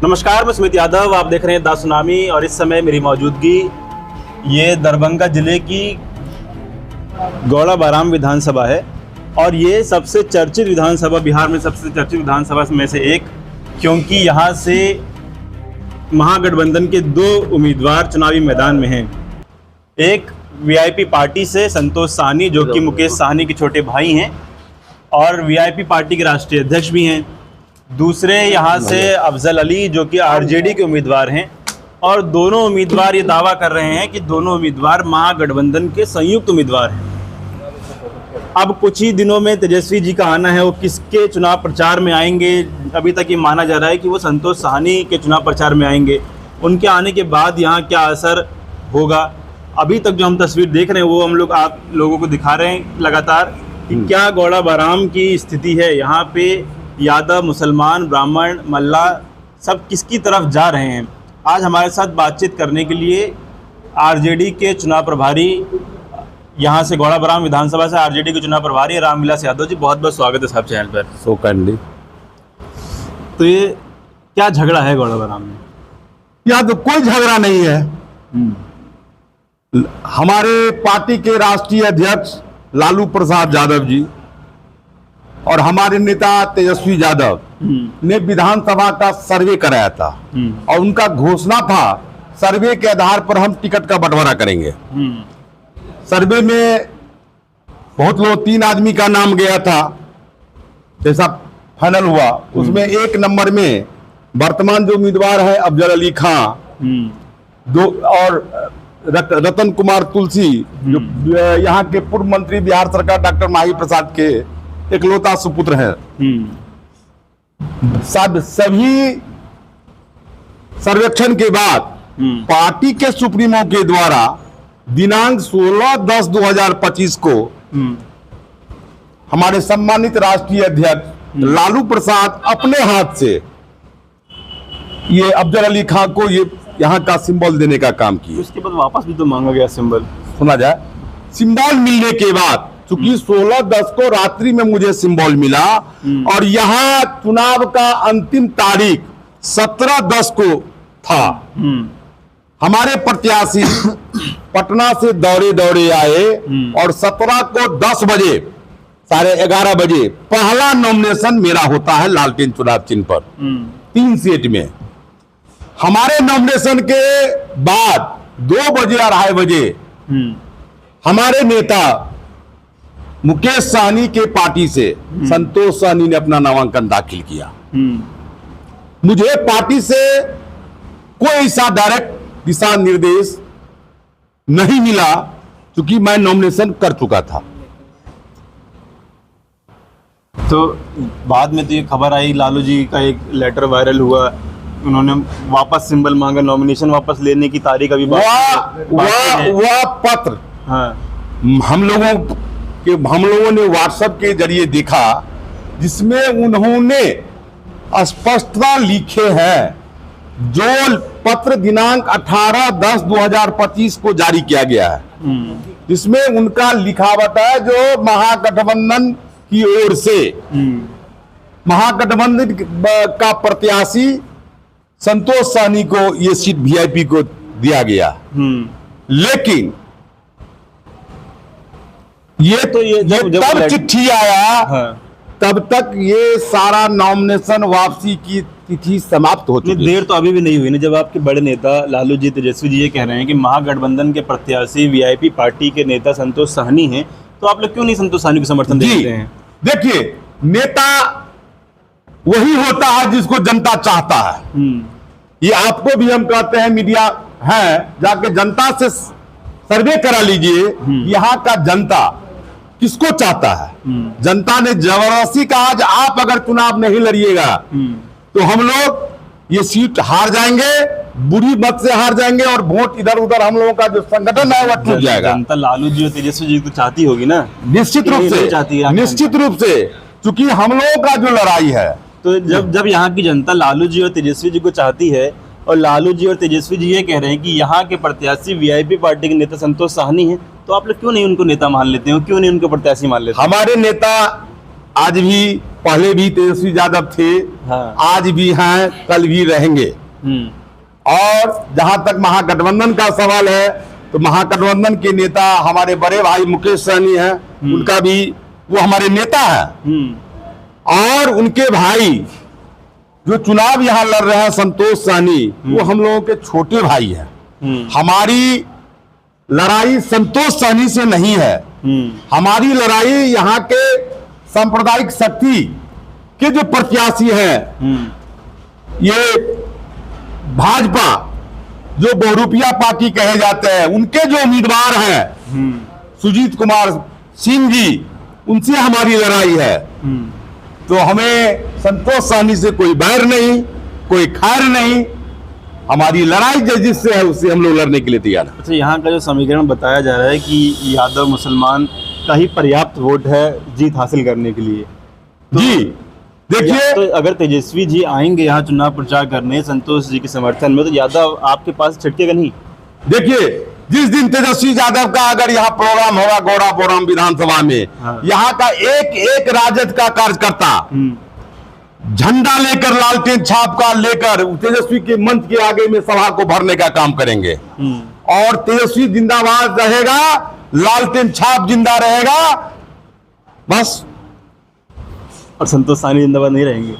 नमस्कार, मैं सुमित यादव, आप देख रहे हैं द सुनामी। और इस समय मेरी मौजूदगी ये दरभंगा जिले की गौड़ा बाराम विधानसभा है और ये सबसे चर्चित विधानसभा, बिहार में सबसे चर्चित विधानसभा में से एक, क्योंकि यहाँ से महागठबंधन के दो उम्मीदवार चुनावी मैदान में हैं। एक वीआईपी पार्टी से संतोष साहनी, जो कि मुकेश साहनी के छोटे भाई हैं और वीआईपी पार्टी के राष्ट्रीय अध्यक्ष भी हैं। दूसरे यहाँ से अफजल अली, जो कि आरजेडी के उम्मीदवार हैं। और दोनों उम्मीदवार ये दावा कर रहे हैं कि दोनों उम्मीदवार महागठबंधन के संयुक्त उम्मीदवार हैं। अब कुछ ही दिनों में तेजस्वी जी का आना है, वो किसके चुनाव प्रचार में आएंगे। अभी तक ये माना जा रहा है कि वो संतोष साहनी के चुनाव प्रचार में आएंगे। उनके आने के बाद यहाँ क्या असर होगा, अभी तक जो हम तस्वीर देख रहे हैं वो हम लोग आप लोगों को दिखा रहे हैं लगातार कि क्या गौड़ा बाराम की स्थिति है। यहाँ पे यादव, मुसलमान, ब्राह्मण, मल्ला सब किसकी तरफ जा रहे हैं। आज हमारे साथ बातचीत करने के लिए आरजेडी के चुनाव प्रभारी, यहाँ से गौड़ा बाराम विधानसभा से आरजेडी के चुनाव प्रभारी रामविलास यादव जी, बहुत बहुत स्वागत है साहब चैनल पर। So kindly. तो ये क्या झगड़ा है गौड़ा बाराम में? यहाँ तो कोई झगड़ा नहीं है। हमारे पार्टी के राष्ट्रीय अध्यक्ष लालू प्रसाद यादव जी और हमारे नेता तेजस्वी यादव ने विधानसभा का सर्वे कराया था और उनका घोषणा था सर्वे के आधार पर हम टिकट का बंटवारा करेंगे। सर्वे में बहुत लोग 3 आदमी का नाम गया था, जैसा फाइनल हुआ। उसमें 1 नंबर में वर्तमान जो उम्मीदवार है अफजल अली खां, दो और रतन कुमार तुलसी, जो यहाँ के पूर्व मंत्री बिहार सरकार डॉक्टर माही प्रसाद के इकलौता सुपुत्र हैं। सभी सर्वेक्षण के बाद पार्टी के सुप्रीमो के द्वारा दिनांक 16/10/2025 को हमारे सम्मानित राष्ट्रीय अध्यक्ष लालू प्रसाद अपने हाथ से ये अफजल अली खां को ये यहाँ का सिंबल देने का काम किया। उसके बाद वापस भी तो मांगा गया सिंबल। सुना जाए, सिंबल मिलने के बाद, चूंकि 16/10 को रात्रि में मुझे सिंबल मिला और यहाँ चुनाव का अंतिम तारीख 17/10 को था। हमारे प्रत्याशी पटना से दौड़े आए और 17 को 10 बजे, 11:30 बजे पहला नॉमिनेशन मेरा होता है लालटेन चुनाव चिन्ह पर 3 सीट में। हमारे नॉमिनेशन के बाद 2 बजे 2:30 बजे हमारे नेता मुकेश साहनी के पार्टी से संतोष साहनी ने अपना नामांकन दाखिल किया। मुझे पार्टी से कोई ऐसा डायरेक्ट दिशा निर्देश नहीं मिला, क्योंकि मैं नॉमिनेशन कर चुका था। तो बाद में तो ये खबर आई, लालू जी का एक लेटर वायरल हुआ, उन्होंने वापस सिंबल मांगा, नॉमिनेशन वापस लेने की तारीख अभी वह पत्र हम लोगों ने व्हाट्सएप के जरिए देखा, जिसमें उन्होंने स्पष्टता लिखे हैं। जो पत्र दिनांक 18/10/2025 को जारी किया गया है, जिसमें उनका लिखावट है, जो महागठबंधन की ओर से महागठबंधन का प्रत्याशी संतोष साहनी को ये सीट वीआईपी को दिया गया। लेकिन जब चिट्ठी आया तब तक ये सारा नॉमिनेशन वापसी की तिथि समाप्त हो चुकी। देर तो अभी भी नहीं हुई ना, जब आपके बड़े नेता लालू जी, तेजस्वी जी ये कह रहे हैं कि महागठबंधन के प्रत्याशी वीआईपी पार्टी के नेता संतोष साहनी हैं, तो आप लोग क्यों नहीं संतोष साहनी को समर्थन देते हैं? देखिए, नेता वही होता है जिसको जनता चाहता है। ये आपको भी हम कहते हैं, मीडिया है, जाके जनता से सर्वे करा लीजिए, यहाँ का जनता किसको चाहता है। जनता ने जबरदस्ती कहा, आज आप अगर चुनाव नहीं लड़िएगा तो हम लोग ये सीट हार जाएंगे, बुरी मत से हार जाएंगे और वोट इधर उधर हम लोगों का जो संगठन है वह टूट जाएगा। जनता लालू जी और तेजस्वी जी को चाहती होगी ना, निश्चित रूप से, क्योंकि हम लोगों का जो लड़ाई है। तो जब यहाँ की जनता लालू जी और तेजस्वी जी को चाहती है और लालू जी और तेजस्वी जी ये कह रहे हैं कि यहाँ के प्रत्याशी वीआईपी पार्टी के नेता संतोष साहनी हैं, तो आप लोग क्यों नहीं उनको नेता मान लेते हो, क्यों नहीं उनको प्रत्याशी मान लेते? हमारे नेता आज भी, पहले भी तेजस्वी यादव थे हाँ। आज भी हैं, कल भी रहेंगे। और जहां तक महागठबंधन का सवाल है, तो महागठबंधन के नेता हमारे बड़े भाई मुकेश सहनी हैं, उनका भी वो हमारे नेता है। और उनके भाई जो चुनाव यहां लड़ रहे हैं संतोष सहनी, वो हम लोगों के छोटे भाई हैं। हमारी लड़ाई संतोष सहनी से नहीं है, हमारी लड़ाई यहाँ के सांप्रदायिक शक्ति के जो प्रत्याशी हैं, ये भाजपा जो बहुरूपिया पार्टी कहे जाते हैं, उनके जो उम्मीदवार हैं सुजीत कुमार सिंह जी, उनसे हमारी लड़ाई है। तो हमें संतोष सहनी से कोई बैर नहीं, कोई खैर नहीं। हमारी लड़ाई जिससे है उससे हम लोग लड़ने के लिए तैयार हैं। अच्छा, यहाँ का जो समीकरण बताया जा रहा है कि यादव मुसलमान का ही पर्याप्त वोट है जीत हासिल करने के लिए, जी देखिए, तो अगर तेजस्वी जी आएंगे यहाँ चुनाव प्रचार करने संतोष जी के समर्थन में, तो यादव आपके पास छिटकेगा नहीं? देखिए, जिस दिन तेजस्वी यादव का अगर यहाँ प्रोग्राम होगा गौड़ापुरम विधानसभा में, यहाँ का एक एक राजद का कार्यकर्ता झंडा लेकर, लालटेन छाप का लेकर तेजस्वी के मंच के आगे में सभा को भरने का काम करेंगे। और तेजस्वी जिंदाबाद रहेगा, लालटेन छाप जिंदा रहेगा, बस। और संतोष सहनी जिंदाबाद नहीं रहेंगे?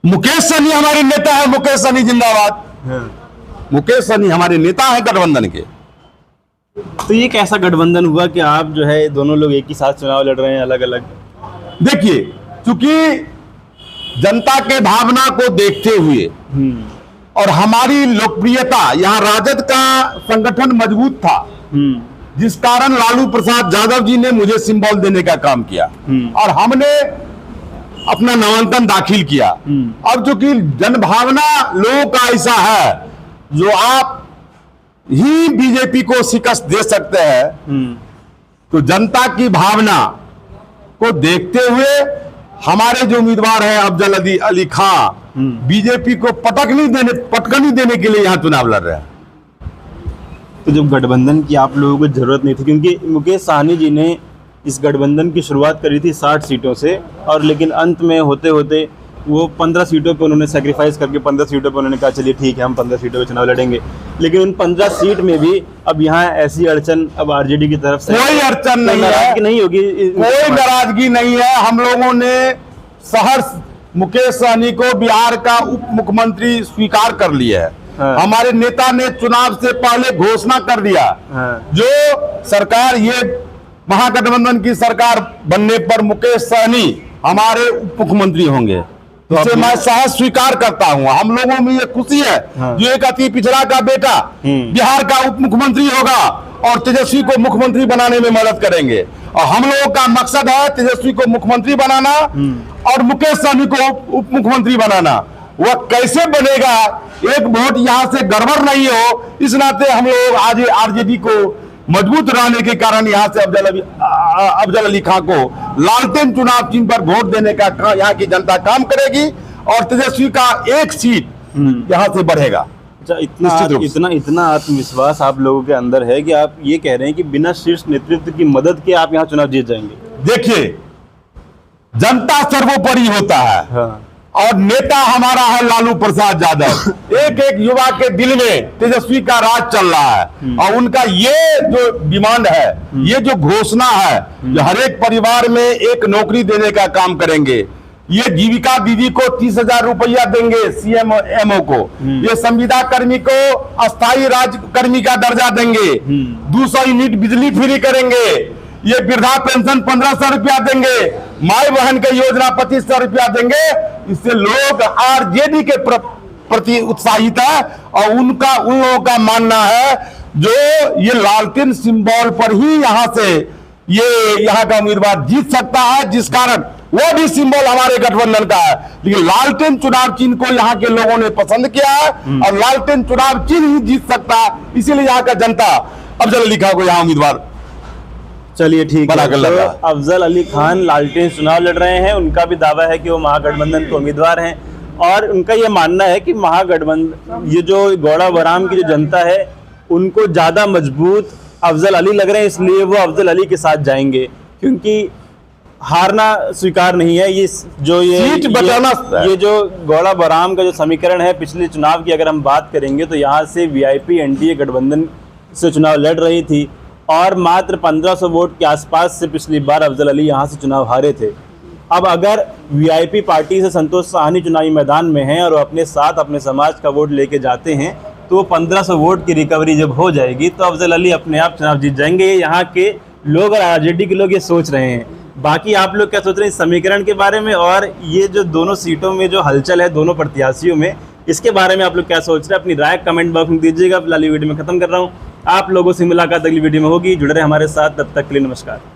मुकेश सहनी हमारे नेता है, मुकेश सहनी जिंदाबाद। मुकेश सहनी हमारे नेता है गठबंधन के। तो ये कैसा गठबंधन हुआ कि आप जो है दोनों लोग एक ही साथ चुनाव लड़ रहे हैं अलग अलग? देखिए, चूंकि जनता के भावना को देखते हुए और हमारी लोकप्रियता, यहाँ राजद का संगठन मजबूत था, जिस कारण लालू प्रसाद यादव जी ने मुझे सिंबल देने का काम किया और हमने अपना नामांकन दाखिल किया। अब चूंकि जनभावना लोगों का ऐसा है, जो आप ही बीजेपी को शिकस्त दे सकते हैं, तो जनता की भावना को देखते हुए हमारे जो उम्मीदवार हैं अफजल अली खान, बीजेपी को पटकनी देने के लिए यहाँ चुनाव लड़ रहे हैं। तो जब गठबंधन की आप लोगों को जरूरत नहीं थी, क्योंकि मुकेश सहनी जी ने इस गठबंधन की शुरुआत करी थी 60 सीटों से, और लेकिन अंत में होते होते वो 15 सीटों पे उन्होंने सेक्रीफाइस करके 15 सीटों पे उन्होंने कहा चलिए ठीक है हम 15 सीटों पे चुनाव लड़ेंगे। लेकिन उन 15 सीट में भी अब यहाँ ऐसी अड़चन अब आरजेडी की तरफ से कोई अड़चन नहीं है, नाराजगी नहीं होगी, कोई नाराजगी नहीं है। हम लोगों ने सहर्ष मुकेश सहनी को बिहार का उप मुख्यमंत्री स्वीकार कर लिया है। हमारे नेता ने चुनाव से पहले घोषणा कर दिया, जो सरकार, ये महागठबंधन की सरकार बनने पर मुकेश सहनी हमारे उप मुख्यमंत्री होंगे। तो इसे मैं सहज स्वीकार करता हूँ। हम लोगों में ये खुशी है, जो एक अति पिछड़ा का बेटा बिहार का उप मुख्यमंत्री होगा और तेजस्वी को मुख्यमंत्री बनाने में मदद करेंगे। और हम लोगों का मकसद है तेजस्वी को मुख्यमंत्री बनाना और मुकेश सहनी को उप मुख्यमंत्री बनाना। वह कैसे बनेगा, एक वोट यहाँ से गड़बड़ नहीं हो, इस नाते हम लोग आज आरजेडी को मजबूत रहने के कारण यहाँ से अफजल अली खान को लालटेन चुनाव चिन्ह पर वोट देने का यहाँ की जनता काम करेगी और तेजस्वी का एक सीट यहाँ से बढ़ेगा। अच्छा, इतना आत्मविश्वास आप लोगों के अंदर है कि आप ये कह रहे हैं कि बिना शीर्ष नेतृत्व की मदद के आप यहाँ चुनाव जीत जाएंगे? देखिए, जनता सर्वोपरि होता है। हाँ। और नेता हमारा है लालू प्रसाद यादव। एक एक युवा के दिल में तेजस्वी का राज चल रहा है और उनका ये जो डिमांड है, ये जो घोषणा है, जो हर एक परिवार में एक नौकरी देने का काम करेंगे, ये जीविका दीदी को 30,000 रुपया देंगे सीएमओ को, ये संविदा कर्मी को अस्थायी राज्यकर्मी का दर्जा देंगे, 200 यूनिट बिजली फ्री करेंगे, ये वृद्धा पेंशन 1500 रुपया देंगे, माई बहन के योजना 2500 रुपया देंगे। इससे लोग आरजेडी के प्रति उत्साहित है और उन लोगों का मानना है जो ये लालटेन सिंबल पर ही यहाँ से ये यहाँ का उम्मीदवार जीत सकता है, जिस कारण वो भी सिंबल हमारे गठबंधन का है। लेकिन लालटेन चुनाव चिन्ह को यहाँ के लोगों ने पसंद किया है और लालटेन चुनाव चिन्ह ही जीत सकता है, इसीलिए यहाँ का जनता अफजल अली खान को यहाँ उम्मीदवार। चलिए ठीक है, तो अफजल अली खान लालटेन चुनाव लड़ रहे हैं, उनका भी दावा है कि वो महागठबंधन के उम्मीदवार हैं और उनका ये मानना है कि महागठबंधन, ये जो गौड़ाबराम की जो जनता है उनको ज़्यादा मजबूत अफजल अली लग रहे हैं, इसलिए वो अफजल अली के साथ जाएंगे। क्योंकि हारना स्वीकार नहीं है। ये जो सीट बचाना ये जो गौड़ा बराम का जो समीकरण है पिछले चुनाव की अगर हम बात करेंगे तो यहाँ से वीआईपी एनडीए गठबंधन से चुनाव लड़ रही थी और मात्र 1500 वोट के आसपास से पिछली बार अफजल अली यहाँ से चुनाव हारे थे। अब अगर वीआईपी पार्टी से संतोष साहनी चुनावी मैदान में हैं और वो अपने साथ अपने समाज का वोट लेके जाते हैं तो 1500 वोट की रिकवरी जब हो जाएगी तो अफजल अली अपने आप चुनाव जीत जाएंगे। यहाँ के लोग और आरजेडी के लोग ये सोच रहे हैं। बाकी आप लोग क्या सोच रहे हैं इस समीकरण के बारे में और ये जो दोनों सीटों में जो हलचल है दोनों प्रत्याशियों में, इसके बारे में आप लोग क्या सोच रहे हैं? अपनी राय कमेंट बॉक्स में दीजिएगा। फिलहाल वीडियो में खत्म कर रहा हूँ। आप लोगों से मुलाकात अगली वीडियो में होगी। जुड़े रहे हमारे साथ, तब तक के लिए नमस्कार।